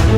Only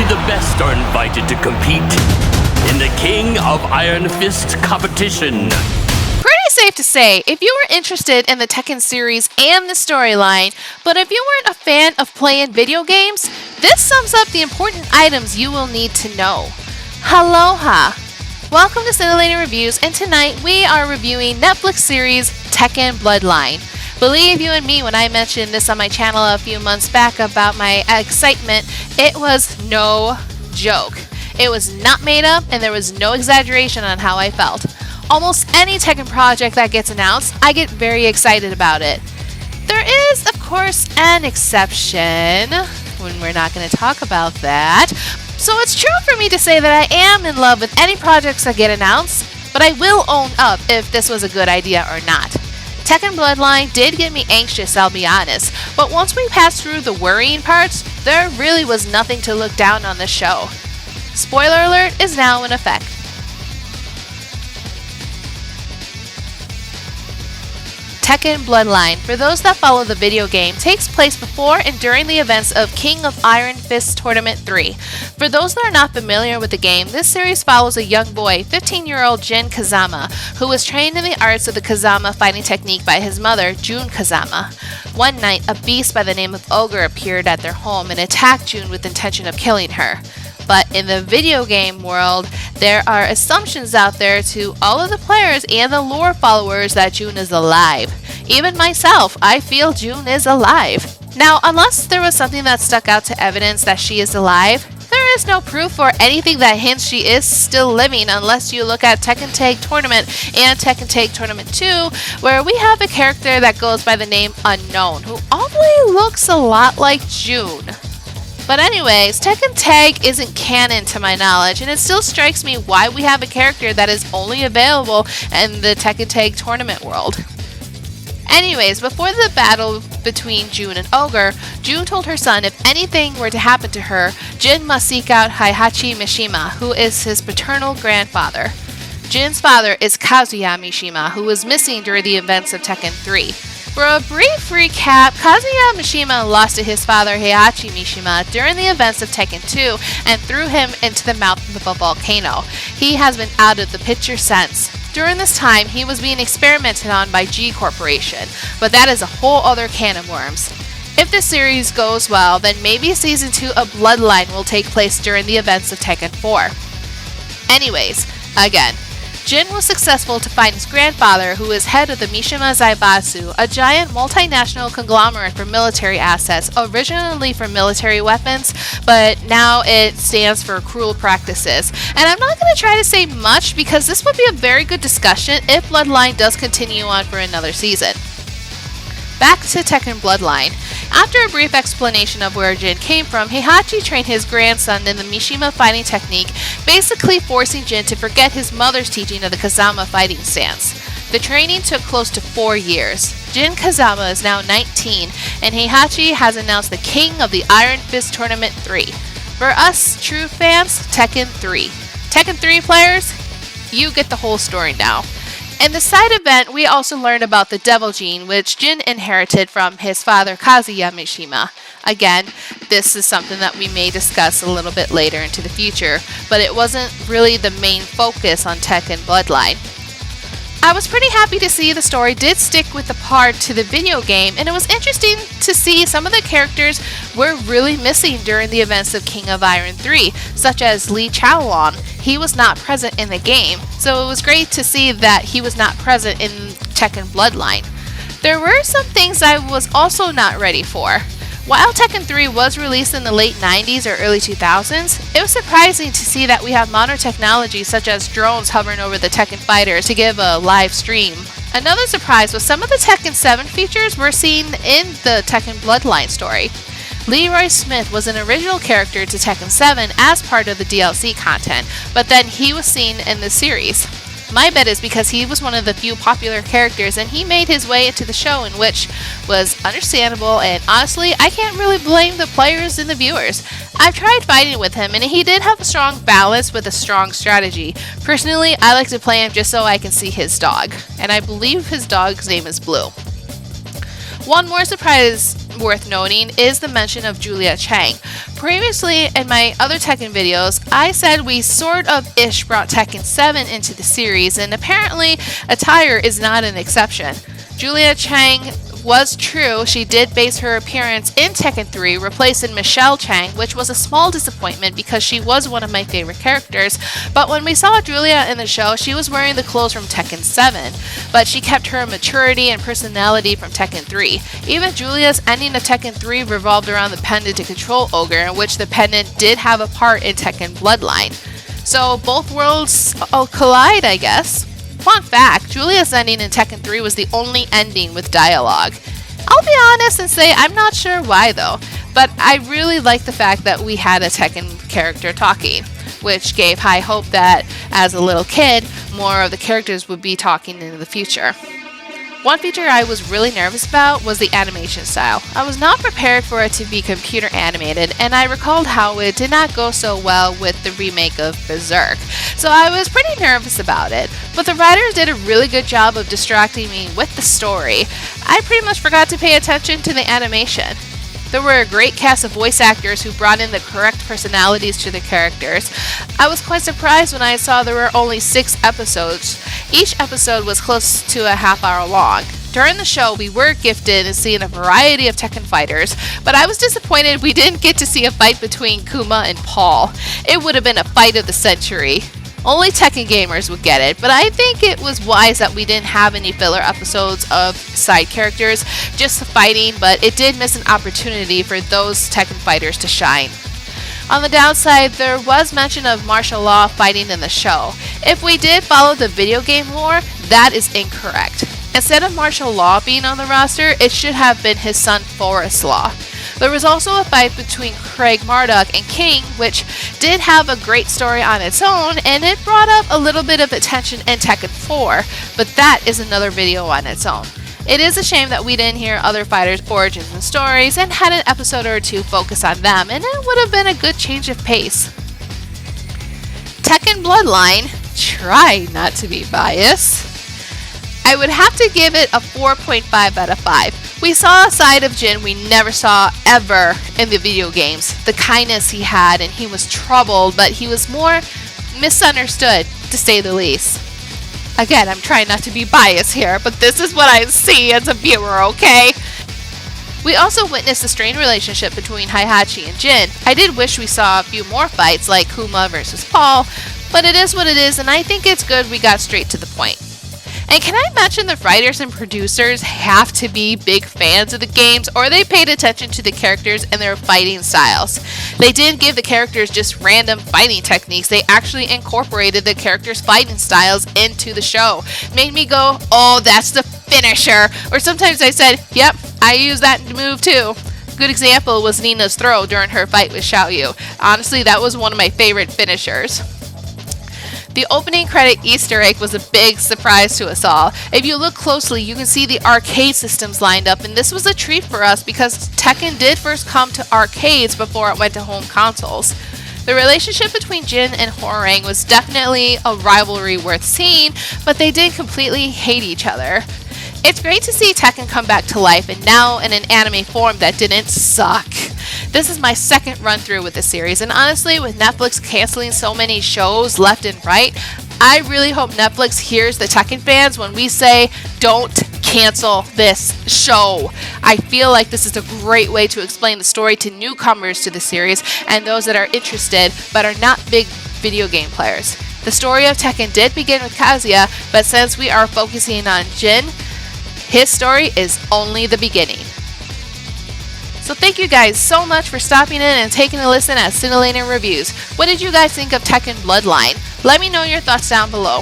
the best are invited to compete in the King of Iron Fist competition. Pretty safe to say, if you were interested in the Tekken series and the storyline, but if you weren't a fan of playing video games, this sums up the important items you will need to know. Aloha! Welcome to Cyntillating Reviews, and tonight we are reviewing Netflix series Tekken Bloodline. Believe you and me, when I mentioned this on my channel a few months back about my excitement, it was no joke. It was not made up, and there was no exaggeration on how I felt. Almost any Tekken project that gets announced, I get very excited about it. There is, of course, an exception, when we're not going to talk about that. So it's true for me to say that I am in love with any projects that get announced, but I will own up if this was a good idea or not. Tekken Bloodline did get me anxious, I'll be honest, but once we passed through the worrying parts, there really was nothing to look down on the show. Spoiler alert is now in effect. Tekken Bloodline, for those that follow the video game, takes place before and during the events of King of Iron Fist Tournament 3. For those that are not familiar with the game, this series follows a young boy, 15-year-old Jin Kazama, who was trained in the arts of the Kazama fighting technique by his mother, Jun Kazama. One night, a beast by the name of Ogre appeared at their home and attacked Jun with the intention of killing her. But in the video game world, there are assumptions out there to all of the players and the lore followers that Jun is alive. Even myself, I feel Jun is alive. Now, unless there was something that stuck out to evidence that she is alive, there is no proof or anything that hints she is still living unless you look at Tekken Tag Tournament and Tekken Tag Tournament 2, where we have a character that goes by the name Unknown, who oddly looks a lot like Jun. But anyways, Tekken Tag isn't canon to my knowledge, and it still strikes me why we have a character that is only available in the Tekken Tag Tournament world. Anyways, before the battle between Jun and Ogre, Jun told her son if anything were to happen to her, Jin must seek out Heihachi Mishima, who is his paternal grandfather. Jin's father is Kazuya Mishima, who was missing during the events of Tekken 3. For a brief recap, Kazuya Mishima lost to his father Heihachi Mishima during the events of Tekken 2 and threw him into the mouth of a volcano. He has been out of the picture since. During this time, he was being experimented on by G Corporation, but that is a whole other can of worms. If this series goes well, then maybe Season 2 of Bloodline will take place during the events of Tekken 4. Anyways, again, Jin was successful to find his grandfather, who is head of the Mishima Zaibatsu, a giant multinational conglomerate for military assets, originally for military weapons, but now it stands for cruel practices. And I'm not going to try to say much because this would be a very good discussion if Bloodline does continue on for another season. Back to Tekken Bloodline. After a brief explanation of where Jin came from, Heihachi trained his grandson in the Mishima fighting technique, basically forcing Jin to forget his mother's teaching of the Kazama fighting stance. The training took close to 4 years. Jin Kazama is now 19, and Heihachi has announced the King of the Iron Fist Tournament 3. For us true fans, Tekken 3. Tekken 3 players, you get the whole story now. In the side event, we also learned about the Devil Gene, which Jin inherited from his father Kazuya Mishima. Again, this is something that we may discuss a little bit later into the future, but it wasn't really the main focus on Tekken Bloodline. I was pretty happy to see the story did stick with the part to the video game, and it was interesting to see some of the characters were really missing during the events of King of Iron 3, such as Lee Chaolong. He was not present in the game, so it was great to see that he was not present in Tekken Bloodline. There were some things I was also not ready for. While Tekken 3 was released in the late 90s or early 2000s, it was surprising to see that we have modern technology such as drones hovering over the Tekken fighters to give a live stream. Another surprise was some of the Tekken 7 features were seen in the Tekken Bloodline story. Leroy Smith was an original character to Tekken 7 as part of the DLC content, but then he was seen in the series. My bet is because he was one of the few popular characters and he made his way into the show, in which was understandable, and honestly, I can't really blame the players and the viewers. I've tried fighting with him and he did have a strong balance with a strong strategy. Personally, I like to play him just so I can see his dog, and I believe his dog's name is Blue. One more surprise worth noting is the mention of Julia Chang. Previously, in my other Tekken videos, I said we sort of ish brought Tekken 7 into the series, and apparently attire is not an exception. Julia Chang was true. She did base her appearance in Tekken 3, replacing Michelle Chang, which was a small disappointment because she was one of my favorite characters. But when we saw Julia in the show, she was wearing the clothes from Tekken 7, but she kept her maturity and personality from Tekken 3. Even Julia's ending of Tekken 3 revolved around the pendant to control Ogre, in which the pendant did have a part in Tekken Bloodline. So both worlds collide, I guess. Fun fact, Julia's ending in Tekken 3 was the only ending with dialogue. I'll be honest and say I'm not sure why though, but I really like the fact that we had a Tekken character talking, which gave high hope that as a little kid, more of the characters would be talking in the future. One feature I was really nervous about was the animation style. I was not prepared for it to be computer animated, and I recalled how it did not go so well with the remake of Berserk. So I was pretty nervous about it, but the writers did a really good job of distracting me with the story. I pretty much forgot to pay attention to the animation. There were a great cast of voice actors who brought in the correct personalities to the characters. I was quite surprised when I saw there were only 6 episodes. Each episode was close to a half hour long. During the show, we were gifted in seeing a variety of Tekken fighters, but I was disappointed we didn't get to see a fight between Kuma and Paul. It would have been a fight of the century. Only Tekken gamers would get it, but I think it was wise that we didn't have any filler episodes of side characters, just fighting, but it did miss an opportunity for those Tekken fighters to shine. On the downside, there was mention of martial law fighting in the show. If we did follow the video game lore, that is incorrect. Instead of martial law being on the roster, it should have been his son Forest Law. There was also a fight between Craig Marduk and King, which did have a great story on its own, and it brought up a little bit of attention in Tekken 4, but that is another video on its own. It is a shame that we didn't hear other fighters' origins and stories and had an episode or two focus on them, and it would have been a good change of pace. Tekken Bloodline, try not to be biased. I would have to give it a 4.5 out of 5. We saw a side of Jin we never saw ever in the video games. The kindness he had, and he was troubled, but he was more misunderstood, to say the least. Again, I'm trying not to be biased here, but this is what I see as a viewer, okay? We also witnessed a strained relationship between Heihachi and Jin. I did wish we saw a few more fights like Kuma versus Paul, but it is what it is, and I think it's good we got straight to the point. And can I mention the writers and producers have to be big fans of the games, or they paid attention to the characters and their fighting styles. They didn't give the characters just random fighting techniques, they actually incorporated the characters' fighting styles into the show. Made me go, oh, that's the finisher. Or sometimes I said, yep, I use that move too. Good example was Nina's throw during her fight with Xiaoyu. Honestly, that was one of my favorite finishers. The opening credit Easter egg was a big surprise to us all. If you look closely, you can see the arcade systems lined up, and this was a treat for us because Tekken did first come to arcades before it went to home consoles. The relationship between Jin and Hwoarang was definitely a rivalry worth seeing, but they did completely hate each other. It's great to see Tekken come back to life, and now in an anime form that didn't suck. This is my second run through with the series, and honestly, with Netflix canceling so many shows left and right, I really hope Netflix hears the Tekken fans when we say, don't cancel this show. I feel like this is a great way to explain the story to newcomers to the series and those that are interested but are not big video game players. The story of Tekken did begin with Kazuya, but since we are focusing on Jin, his story is only the beginning. So thank you guys so much for stopping in and taking a listen at Cyntillating Reviews. What did you guys think of Tekken Bloodline? Let me know your thoughts down below.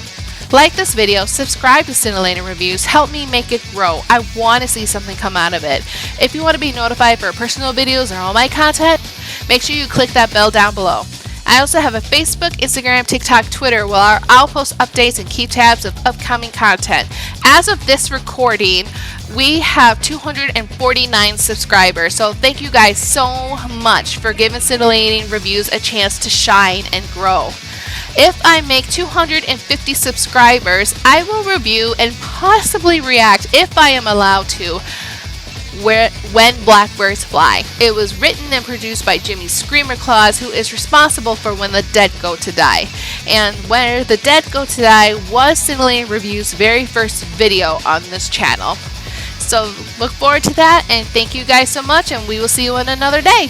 Like this video, subscribe to Cyntillating Reviews, help me make it grow. I want to see something come out of it. If you want to be notified for personal videos or all my content, make sure you click that bell down below. I also have a Facebook, Instagram, TikTok, Twitter where I'll post updates and keep tabs of upcoming content. As of this recording, we have 249 subscribers, so thank you guys so much for giving Cyntillating Reviews a chance to shine and grow. If I make 250 subscribers, I will review and possibly react, if I am allowed to, When Blackbirds Fly. It was written and produced by Jimmy Screamer Claus, who is responsible for When the Dead Go to Die. And When the Dead Go to Die was Cyntillating Reviews' very first video on this channel. So look forward to that, and thank you guys so much, and we will see you in another day.